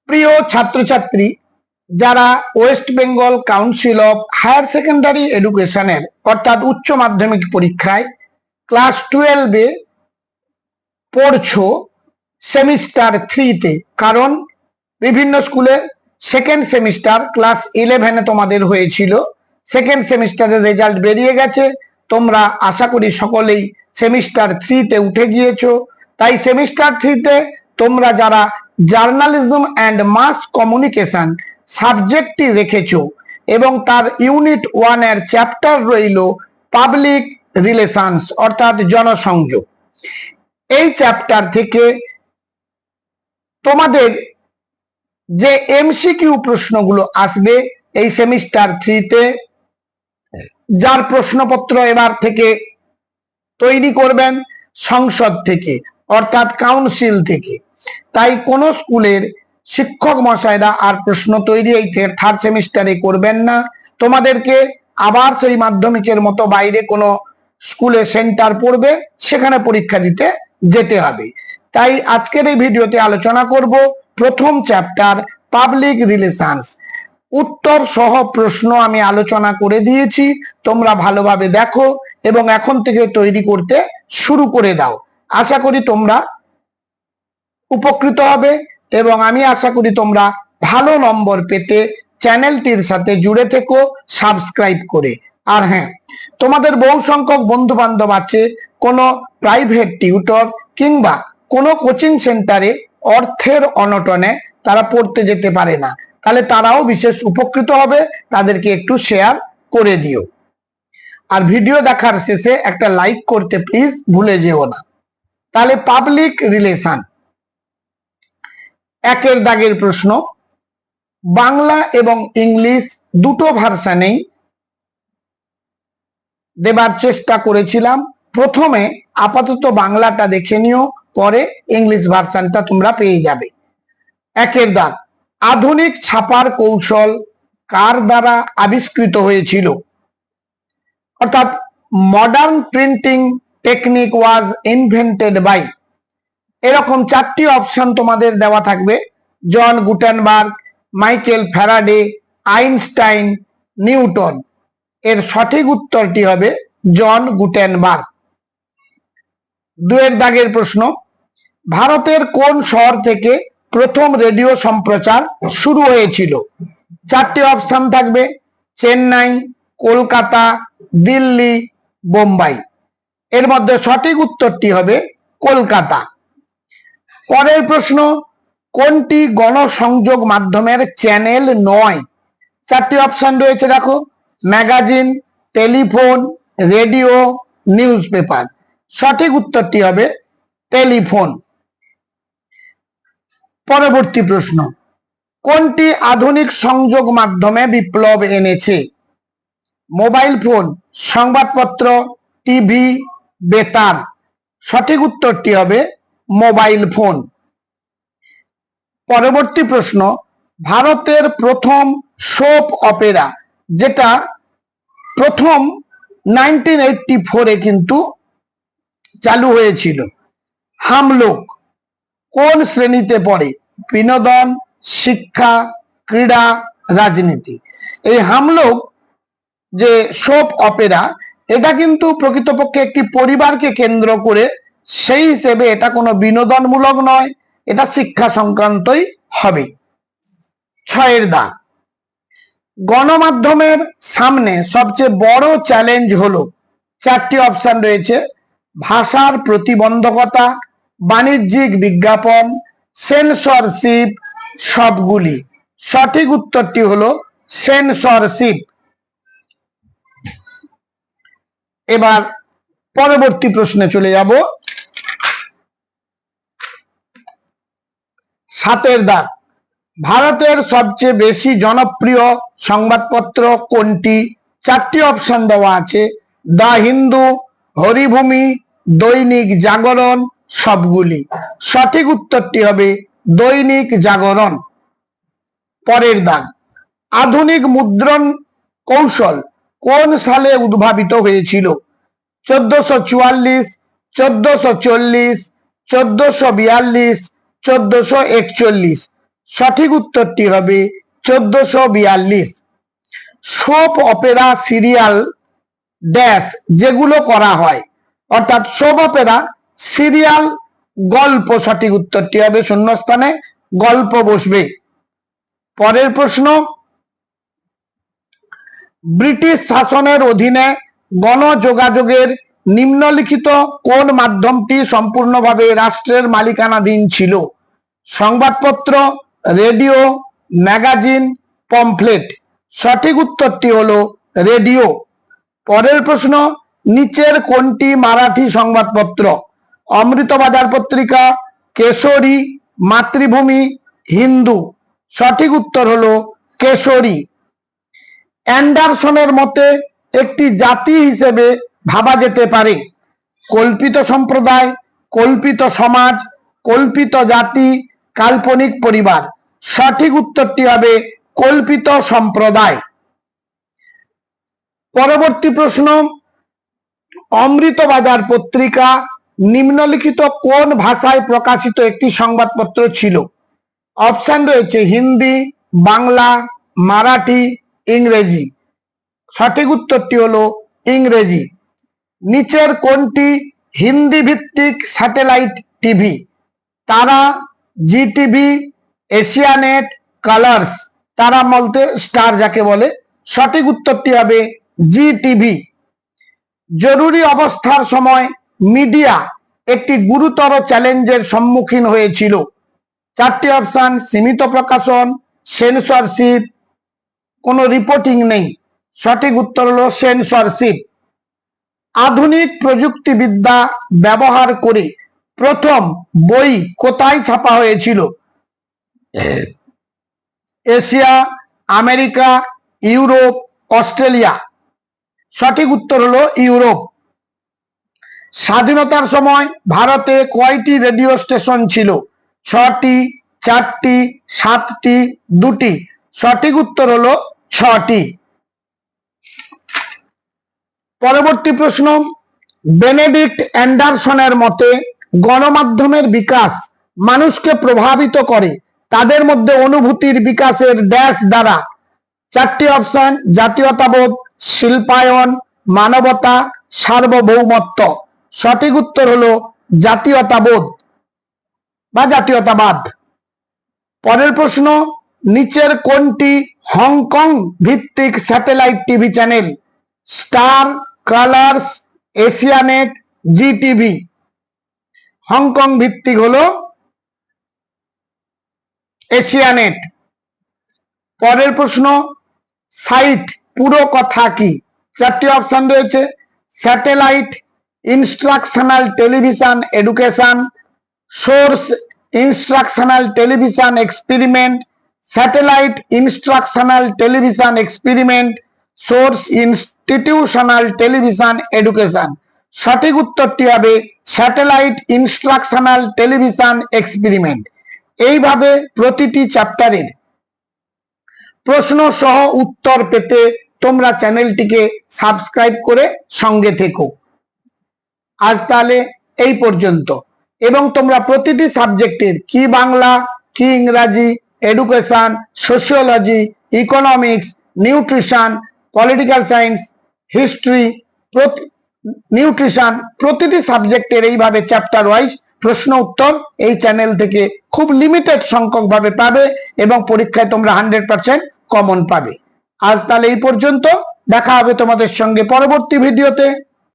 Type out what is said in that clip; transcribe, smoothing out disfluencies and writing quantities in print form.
প্রিয় ছাত্রছাত্রী, যারা West Bengal Council of Higher Secondary এডুকেশনের অর্থাৎ উচ্চ মাধ্যমিক পরীক্ষায় ক্লাস 12-এ পড়ছো সেমিস্টার 3-তে, কারণ বিভিন্ন স্কুলে সেকেন্ড সেমিস্টার ক্লাস 11-এ তোমাদের হয়েছিল, সেকেন্ড সেমিস্টারের রেজাল্ট বেরিয়ে গেছে। তোমরা আশা করি সকলেই সেমিস্টার 3-তে উঠে গিয়েছো। তাই সেমিস্টার 3-তে তোমরা যারা জার্নালিজম অ্যান্ড মাস কমিউনিকেশন সাবজেক্টটি রেখেছো এবং তার ইউনিট 1-এর চ্যাপ্টার রইল পাবলিক রিলেশনস অর্থাৎ জনসংযোগ, এই চ্যাপ্টার থেকে তোমাদের যে এমসিকিউ প্রশ্নগুলো আসবে এই সেমিস্টার 3-তে, যার প্রশ্নপত্র এবার থেকে তৈরি করবেন সংসদ থেকে অর্থাৎ কাউন্সিল থেকে। তাই কোন স্কুলের শিক্ষক মশাইরা আর প্রশ্ন তৈরি এই থার্ড সেমিস্টারে করবেন না। তোমাদেরকে আবার সেই মাধ্যমিকের মতো বাইরে কোনো স্কুলে সেন্টার পড়বে, সেখানে পরীক্ষা দিতে যেতে হবে। তাই আজকের এই ভিডিওতে আলোচনা করব প্রথম চ্যাপ্টার পাবলিক রিলেশনস। উত্তর সহ প্রশ্ন আমি আলোচনা করে দিয়েছি, তোমরা ভালোভাবে দেখো এবং এখন থেকে তৈরি করতে শুরু করে দাও। আশা করি তোমরা উপকৃত হবে এবং আমি আশা করি তোমরা ভালো নম্বর পেতে চ্যানেলটির সাথে জুড়ে থেকো সাবস্ক্রাইব করে। আর হ্যাঁ, তোমাদের বহু সংখ্যক বন্ধু বান্ধব আছে কোনো প্রাইভেট টিউটর কিংবা কোনো কোচিং সেন্টারে অর্থের অনটনে তারা পড়তে যেতে পারে না, তাহলে তারাও বিশেষ উপকৃত হবে, তাদেরকে একটু শেয়ার করে দিও। আর ভিডিও দেখার শেষে একটা লাইক করতে প্লিজ ভুলে যেও না। তাহলে পাবলিক রিলেশন, একের দাগের প্রশ্ন। বাংলা এবং ইংলিশ দুটো ভার্সানেই দেবার চেষ্টা করেছিলাম। প্রথমে আপাতত বাংলাটা দেখে নিও, পরে ইংলিশ ভার্সানটা তোমরা পেয়ে যাবে। একের দাগ, আধুনিক ছাপার কৌশল কার দ্বারা আবিষ্কৃত হয়েছিল? অর্থাৎ modern printing technique was invented by, এরকম চারটি অপশন তোমাদের দেওয়া থাকবে। John Gutenberg, Michael Faraday, Einstein, Newton. এর সঠিক উত্তরটি হবে জন গুটেনবার্গ। দুয়ের দাগের প্রশ্ন, ভারতের কোন শহর থেকে প্রথম রেডিও সম্প্রচার শুরু হয়েছিল? চারটি অপশন থাকবে, চেন্নাই, কলকাতা, দিল্লি, বোম্বাই। এর মধ্যে সঠিক উত্তরটি হবে কলকাতা। পরের প্রশ্ন, কোনটি গণসংযোগ মাধ্যমের চ্যানেল নয়? চারটি অপশন রয়েছে, দেখো, magazine, telephone, radio, news paper. সঠিক উত্তরটি হবে টেলিফোন। পরবর্তী প্রশ্ন, কোনটি আধুনিক সংযোগ মাধ্যমে বিপ্লব এনেছে? মোবাইল ফোন, সংবাদপত্র, টিভি, বেতার। সঠিক উত্তরটি হবে মোবাইল ফোন। পরবর্তী প্রশ্ন, ভারতের প্রথম সোপ অপেরা, যেটা প্রথম 1984-এ কিন্তু চালু হয়েছিল, হামলোক কোন শ্রেণীতে পড়ে? বিনোদন, শিক্ষা, ক্রীড়া, রাজনীতি। এই হামলোক যে সোপ অপেরা, এটা কিন্তু প্রকৃতপক্ষে একটি পরিবারকে কেন্দ্র করে, সেই হিসেবে এটা কোনো বিনোদনমূলক নয়, এটা শিক্ষা সংক্রান্তই হবে। ছয়ের দাগ, গণমাধ্যমের সামনে সবচেয়ে বড় চ্যালেঞ্জ হলো? চারটি অপশন রয়েছে, ভাষার প্রতিবন্ধকতা, বাণিজ্যিক বিজ্ঞাপন, সেন্সরশিপ, সবগুলি। সঠিক উত্তরটি হলো সেন্সরশিপ। এবার পরবর্তী প্রশ্নে চলে যাব। সাতের দাগ, ভারতের সবচেয়ে বেশি জনপ্রিয় সংবাদপত্র কোনটি? চারটি অপশন দেওয়া আছে, দা হিন্দু, হরিভূমি, দৈনিক জাগরণ, সবগুলি। সঠিক উত্তরটি হবে দৈনিক জাগরণ। পরের দাগ, আধুনিক মুদ্রণ কৌশল কোন সালে উদ্ভাবিত হয়েছিল? 1444, 1440, 1442, 1441। সঠিক উত্তরটি হবে 1442। সোপ অপেরা সিরিয়াল ড্যাশ যেগুলো করা হয়, অর্থাৎ সোপ অপেরা সিরিয়াল গল্প, সঠিক উত্তরটি হবে শূন্যস্থানে গল্প বসবে। পরের প্রশ্ন, ব্রিটিশ শাসনের অধীনে গণযোগাযোগের নিম্নলিখিত কোন মাধ্যমটি সম্পূর্ণভাবে রাষ্ট্রের মালিকানাধীন ছিল? সংবাদপত্র, রেডিও, ম্যাগাজিন, পমফ্লেট। সঠিক উত্তরটি হলো রেডিও। পরের প্রশ্ন, নিচের কোনটি মারাঠি সংবাদপত্র? অমৃতবাজার পত্রিকা, কেশরী, মাতৃভূমি, হিন্দু। সঠিক উত্তর হলো কেশরী। অ্যান্ডারসনের মতে একটি জাতি হিসেবে ভাবা যেতে পারে কল্পিত সম্প্রদায়, কল্পিত সমাজ, কল্পিত জাতি, কাল্পনিক পরিবার। সঠিক উত্তরটি হবে কল্পিত সম্প্রদায়। পরবর্তী প্রশ্ন, অমৃতবাজার পত্রিকা নিম্নলিখিত কোন ভাষায় প্রকাশিত একটি সংবাদপত্র ছিল? অপশন রয়েছে হিন্দি, বাংলা, মারাঠি, ইংরেজি। সঠিক উত্তরটি হলো ইংরেজি। নিচের কোনটি হিন্দি ভিত্তিক স্যাটেলাইট টিভি? তারা, জি টিভি, এশিয়ানেট, কালার্স। তারা বলতে স্টার যাকে বলে। সঠিক উত্তরটি হবে জি টিভি। জরুরি অবস্থার সময় মিডিয়া একটি গুরুতর চ্যালেঞ্জের সম্মুখীন হয়েছিল। চারটি অপশন, সীমিত প্রকাশন, সেন্সরশিপ, কোনো রিপোর্টিং নেই। সঠিক উত্তর হলো সেন্সরশিপ। আধুনিক প্রযুক্তিবিদ্যা ব্যবহার করে প্রথম বই কোথায় ছাপা হয়েছিল? Asia, America, Europe, Australia. সঠিক উত্তর হলো ইউরোপ। স্বাধীনতার সময় ভারতে কয়টি রেডিও স্টেশন ছিল? 6টি, 4টি, 7টি, 2টি। সঠিক উত্তর হলো 6টি। পরবর্তী প্রশ্ন, বেনেডিক্ট অ্যান্ডারসনের মতে গণমাধ্যমের বিকাশ মানুষকে প্রভাবিত করে তাদের মধ্যে অনুভূতির বিকাশের ড্যাশ দ্বারা। চারটি অপশন, জাতীয়তাবোধ, শিল্পায়ন, মানবতা, সার্বভৌমত্ব। সঠিক উত্তর হলো জাতীয়তাবোধ বা জাতীয়তাবাদ। পরের প্রশ্ন, নিচের কোনটি হংকং ভিত্তিক satellite TV channel? Star, Colors, Asianet, Zee TV. Hong Kong ভিত্তিক হলো এশিয়ানেট। পরের প্রশ্ন, সাইট পুরো কথা কি? চারটি অপশন রয়েছে, satellite instructional television education, source instructional television experiment, satellite instructional television experiment, source institutional television education. সঠিক উত্তরটি হবে স্যাটেলাইট ইনস্ট্রাকশনাল টেলিভিশন এক্সপেরিমেন্ট। এইভাবে প্রতিটি চ্যাপ্টারের প্রশ্ন সহ উত্তর পেতে তোমরা চ্যানেলটিকে সাবস্ক্রাইব করে সঙ্গে থেকো। আজ তাহলে এই পর্যন্ত। এবং তোমরা প্রতিটি সাবজেক্টের কি বাংলা, কি ইংরাজি, education, sociology, economics, nutrition, political science, history, nutrition, প্রতিটি সাবজেক্টের এইভাবে চ্যাপ্টার ওয়াইজ প্রশ্ন উত্তর এই চ্যানেল থেকে খুব লিমিটেড সংখ্যক ভাবে পাবে এবং পরীক্ষায় তোমরা 100% কমন পাবে। আজ তাহলে এই পর্যন্ত, দেখা হবে তোমাদের সঙ্গে পরবর্তী ভিডিওতে।